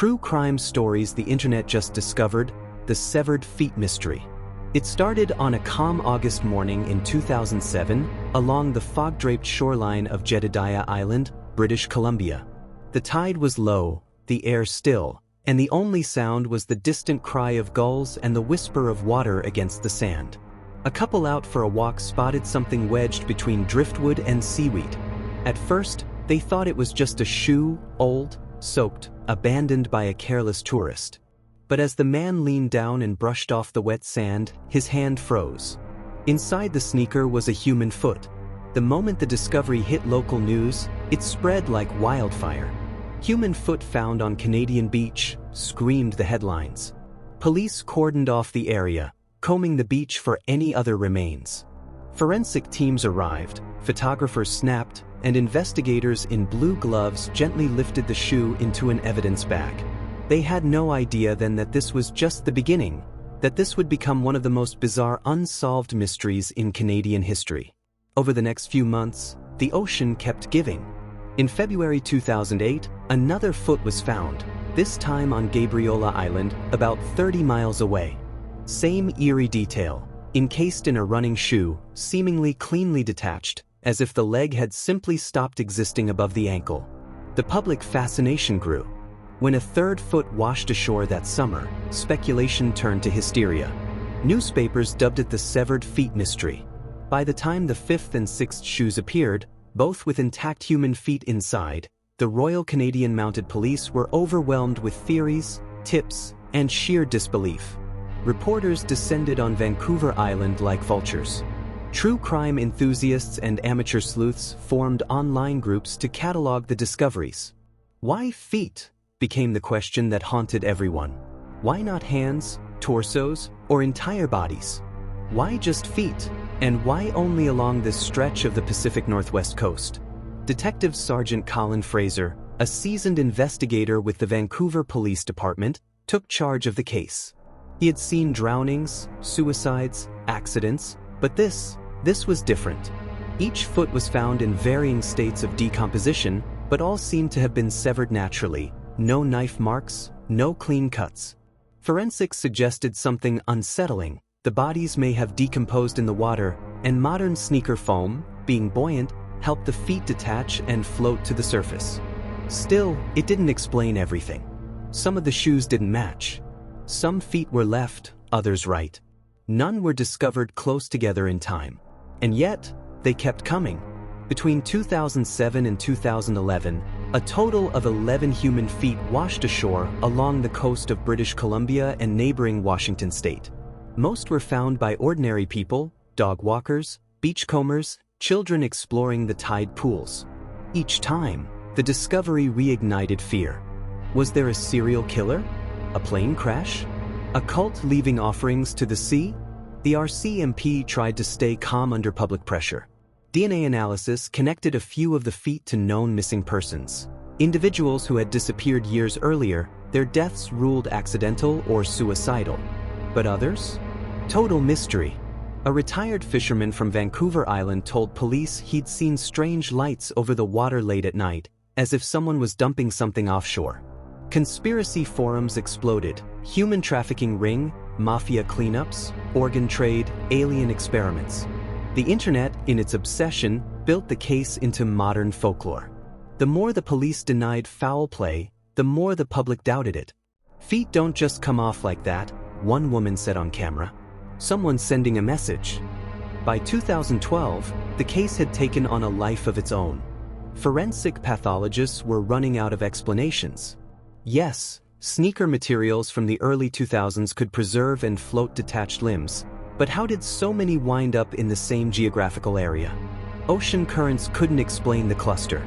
True crime stories the internet just discovered, the severed feet mystery. It started on a calm August morning in 2007 along the fog-draped shoreline of Jedediah Island, British Columbia. The tide was low, the air still, and the only sound was the distant cry of gulls and the whisper of water against the sand. A couple out for a walk spotted something wedged between driftwood and seaweed. At first, they thought it was just a shoe, old, soaked, abandoned by a careless tourist. But as the man leaned down and brushed off the wet sand, his hand froze. Inside the sneaker was a human foot. The moment the discovery hit local news, it spread like wildfire. "Human foot found on Canadian beach," screamed the headlines. Police cordoned off the area, combing the beach for any other remains. Forensic teams arrived, photographers snapped, and investigators in blue gloves gently lifted the shoe into an evidence bag. They had no idea then that this was just the beginning, that this would become one of the most bizarre unsolved mysteries in Canadian history. Over the next few months, the ocean kept giving. In February 2008, another foot was found, this time on Gabriola Island, about 30 miles away. Same eerie detail, encased in a running shoe, seemingly cleanly detached, as if the leg had simply stopped existing above the ankle. The public fascination grew. When a third foot washed ashore that summer, speculation turned to hysteria. Newspapers dubbed it the severed feet mystery. By the time the fifth and sixth shoes appeared, both with intact human feet inside, the Royal Canadian Mounted Police were overwhelmed with theories, tips, and sheer disbelief. Reporters descended on Vancouver Island like vultures. True crime enthusiasts and amateur sleuths formed online groups to catalog the discoveries. Why feet? Became the question that haunted everyone. Why not hands, torsos, or entire bodies? Why just feet? And why only along this stretch of the Pacific Northwest coast? Detective Sergeant Colin Fraser, a seasoned investigator with the Vancouver Police Department, took charge of the case. He had seen drownings, suicides, accidents, but this was different. Each foot was found in varying states of decomposition, but all seemed to have been severed naturally. No knife marks, no clean cuts. Forensics suggested something unsettling. The bodies may have decomposed in the water, and modern sneaker foam, being buoyant, helped the feet detach and float to the surface. Still, it didn't explain everything. Some of the shoes didn't match. Some feet were left, others right. None were discovered close together in time. And yet, they kept coming. Between 2007 and 2011, a total of 11 human feet washed ashore along the coast of British Columbia and neighboring Washington state. Most were found by ordinary people, dog walkers, beachcombers, children exploring the tide pools. Each time, the discovery reignited fear. Was there a serial killer? A plane crash? A cult leaving offerings to the sea? The RCMP tried to stay calm under public pressure. DNA analysis connected a few of the feet to known missing persons. Individuals who had disappeared years earlier, their deaths ruled accidental or suicidal. But others? Total mystery. A retired fisherman from Vancouver Island told police he'd seen strange lights over the water late at night, as if someone was dumping something offshore. Conspiracy forums exploded. Human trafficking ring, mafia cleanups, organ trade, alien experiments. The internet, in its obsession, built the case into modern folklore. The more the police denied foul play, the more the public doubted it. Feet don't just come off like that, one woman said on camera. Someone's sending a message. By 2012, the case had taken on a life of its own. Forensic pathologists were running out of explanations. Yes, sneaker materials from the early 2000s could preserve and float detached limbs, but how did so many wind up in the same geographical area? Ocean currents couldn't explain the cluster.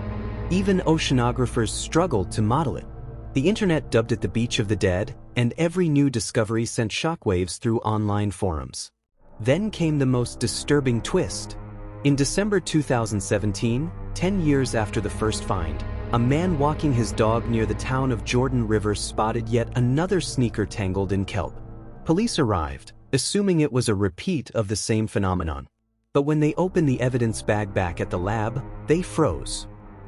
Even oceanographers struggled to model it. The internet dubbed it the beach of the dead, and every new discovery sent shockwaves through online forums. Then came the most disturbing twist. In December 2017, 10 years after the first find, a man walking his dog near the town of Jordan River spotted yet another sneaker tangled in kelp. Police arrived, assuming it was a repeat of the same phenomenon. But when they opened the evidence bag back at the lab, they froze.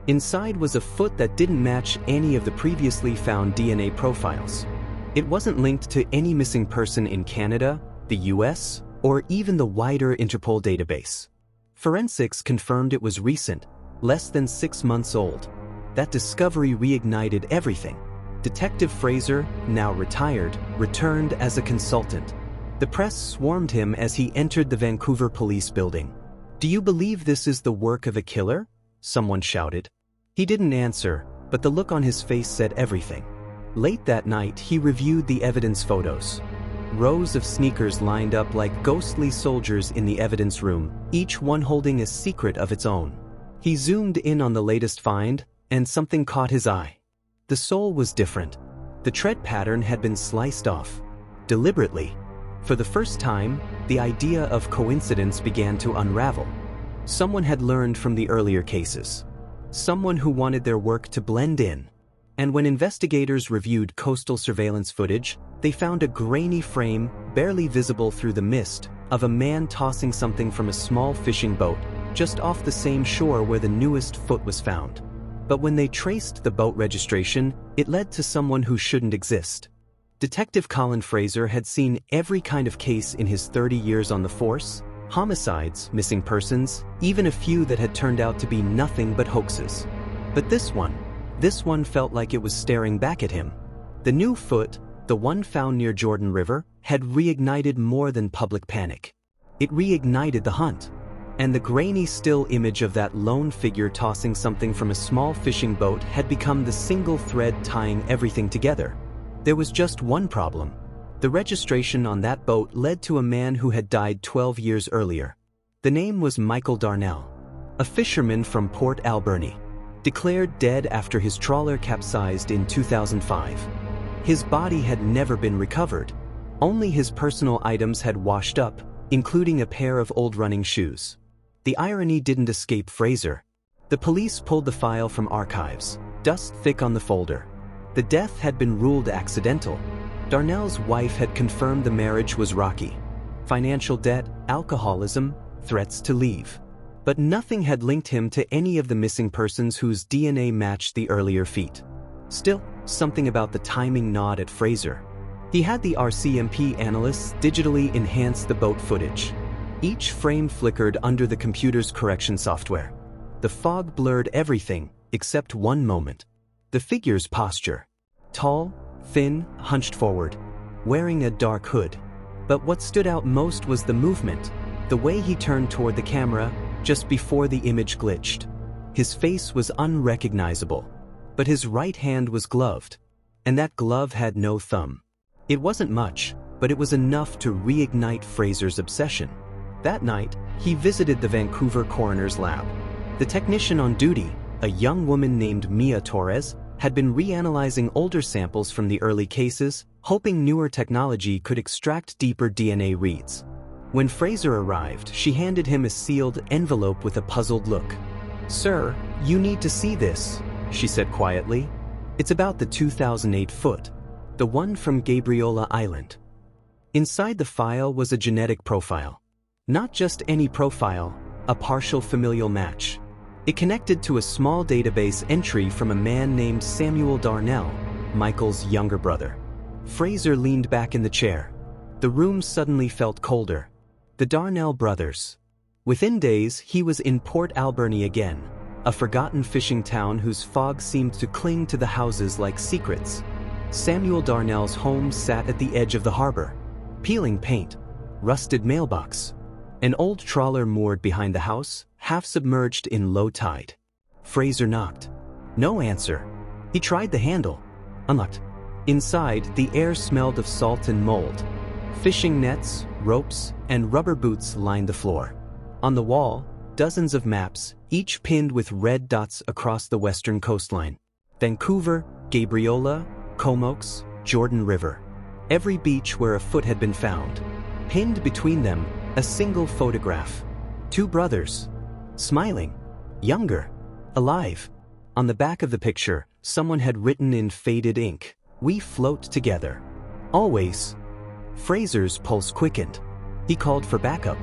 Inside was a foot that didn't match any of the previously found DNA profiles. It wasn't linked to any missing person in Canada, the US, or even the wider Interpol database. Forensics confirmed it was recent, less than 6 months old. That discovery reignited everything. Detective Fraser, now retired, returned as a consultant. The press swarmed him as he entered the Vancouver police building. "Do you believe this is the work of a killer?" someone shouted. He didn't answer, but the look on his face said everything. Late that night, he reviewed the evidence photos. Rows of sneakers lined up like ghostly soldiers in the evidence room, each one holding a secret of its own. He zoomed in on the latest find, and something caught his eye. The sole was different. The tread pattern had been sliced off. Deliberately. For the first time, the idea of coincidence began to unravel. Someone had learned from the earlier cases. Someone who wanted their work to blend in. And when investigators reviewed coastal surveillance footage, they found a grainy frame, barely visible through the mist, of a man tossing something from a small fishing boat, just off the same shore where the newest foot was found. But when they traced the boat registration, it led to someone who shouldn't exist. Detective Colin Fraser had seen every kind of case in his 30 years on the force: homicides, missing persons, even a few that had turned out to be nothing but hoaxes. But this one felt like it was staring back at him. The new foot, the one found near Jordan River, had reignited more than public panic. It reignited the hunt. And the grainy still image of that lone figure tossing something from a small fishing boat had become the single thread tying everything together. There was just one problem. The registration on that boat led to a man who had died 12 years earlier. The name was Michael Darnell, a fisherman from Port Alberni, declared dead after his trawler capsized in 2005. His body had never been recovered. Only his personal items had washed up, including a pair of old running shoes. The irony didn't escape Fraser. The police pulled the file from archives, dust thick on the folder. The death had been ruled accidental. Darnell's wife had confirmed the marriage was rocky. Financial debt, alcoholism, threats to leave. But nothing had linked him to any of the missing persons whose DNA matched the earlier feat. Still, something about the timing gnawed at Fraser. He had the RCMP analysts digitally enhance the boat footage. Each frame flickered under the computer's correction software. The fog blurred everything, except one moment. The figure's posture. Tall, thin, hunched forward, wearing a dark hood. But what stood out most was the movement, the way he turned toward the camera, just before the image glitched. His face was unrecognizable, but his right hand was gloved, and that glove had no thumb. It wasn't much, but it was enough to reignite Fraser's obsession. That night, he visited the Vancouver coroner's lab. The technician on duty, a young woman named Mia Torres, had been reanalyzing older samples from the early cases, hoping newer technology could extract deeper DNA reads. When Fraser arrived, she handed him a sealed envelope with a puzzled look. "Sir, you need to see this," she said quietly. "It's about the 2008 foot, the one from Gabriola Island." Inside the file was a genetic profile. Not just any profile, a partial familial match. It connected to a small database entry from a man named Samuel Darnell, Michael's younger brother. Fraser leaned back in the chair. The room suddenly felt colder. The Darnell brothers. Within days, he was in Port Alberni again, a forgotten fishing town whose fog seemed to cling to the houses like secrets. Samuel Darnell's home sat at the edge of the harbor. Peeling paint, rusted mailbox. An old trawler moored behind the house, half submerged in low tide. Fraser knocked. No answer. He tried the handle. Unlocked. Inside, the air smelled of salt and mold. Fishing nets, ropes, and rubber boots lined the floor. On the wall, dozens of maps, each pinned with red dots across the western coastline. Vancouver, Gabriola, Comox, Jordan River. Every beach where a foot had been found. Pinned between them, a single photograph. Two brothers. Smiling. Younger. Alive. On the back of the picture, someone had written in faded ink, "We float together. Always." Fraser's pulse quickened. He called for backup.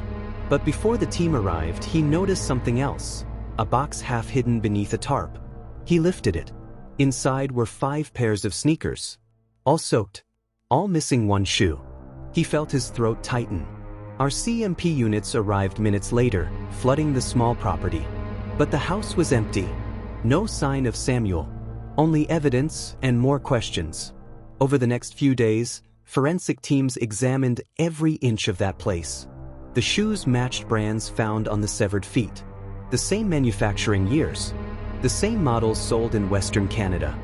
But before the team arrived, he noticed something else. A box half hidden beneath a tarp. He lifted it. Inside were 5 pairs of sneakers. All soaked. All missing one shoe. He felt his throat tighten. Our CMP units arrived minutes later, flooding the small property. But the house was empty. No sign of Samuel. Only evidence and more questions. Over the next few days, forensic teams examined every inch of that place. The shoes matched brands found on the severed feet. The same manufacturing years. The same models sold in Western Canada.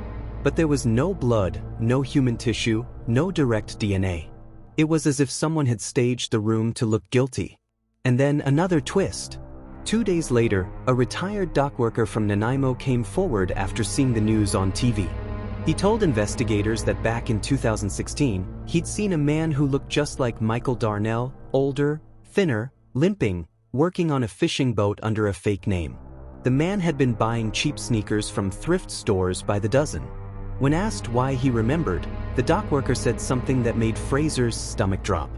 But there was no blood, no human tissue, no direct DNA. It was as if someone had staged the room to look guilty. And then another twist. 2 days later, a retired dock worker from Nanaimo came forward after seeing the news on TV. He told investigators that back in 2016, he'd seen a man who looked just like Michael Darnell, older, thinner, limping, working on a fishing boat under a fake name. The man had been buying cheap sneakers from thrift stores by the dozen. When asked why he remembered, the dock worker said something that made Fraser's stomach drop.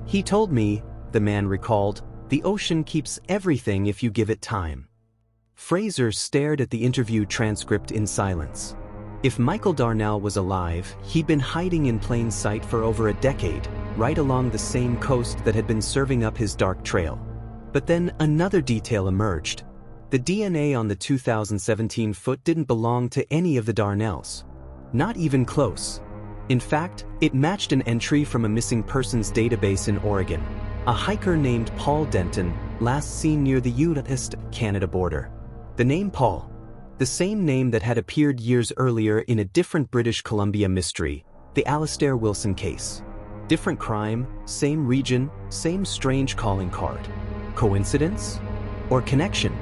"He told me," the man recalled, "the ocean keeps everything if you give it time." Fraser stared at the interview transcript in silence. If Michael Darnell was alive, he'd been hiding in plain sight for over a decade, right along the same coast that had been serving up his dark trail. But then another detail emerged. The DNA on the 2017 foot didn't belong to any of the Darnells. Not even close. In fact, it matched an entry from a missing persons database in Oregon. A hiker named Paul Denton, last seen near the US-Canada border. The name Paul. The same name that had appeared years earlier in a different British Columbia mystery, the Alastair Wilson case. Different crime, same region, same strange calling card. Coincidence? Or connection?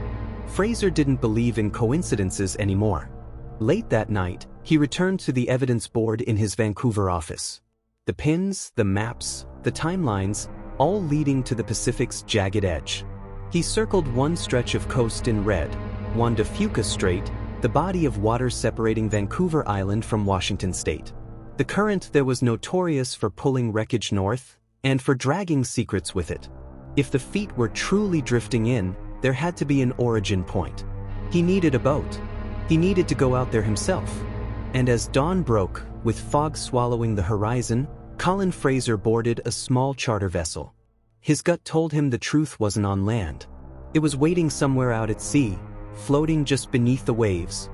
Fraser didn't believe in coincidences anymore. Late that night, he returned to the evidence board in his Vancouver office. The pins, the maps, the timelines, all leading to the Pacific's jagged edge. He circled one stretch of coast in red, Juan de Fuca Strait, the body of water separating Vancouver Island from Washington State. The current there was notorious for pulling wreckage north, and for dragging secrets with it. If the feet were truly drifting in, there had to be an origin point. He needed a boat. He needed to go out there himself. And as dawn broke, with fog swallowing the horizon, Colin Fraser boarded a small charter vessel. His gut told him the truth wasn't on land. It was waiting somewhere out at sea, floating just beneath the waves,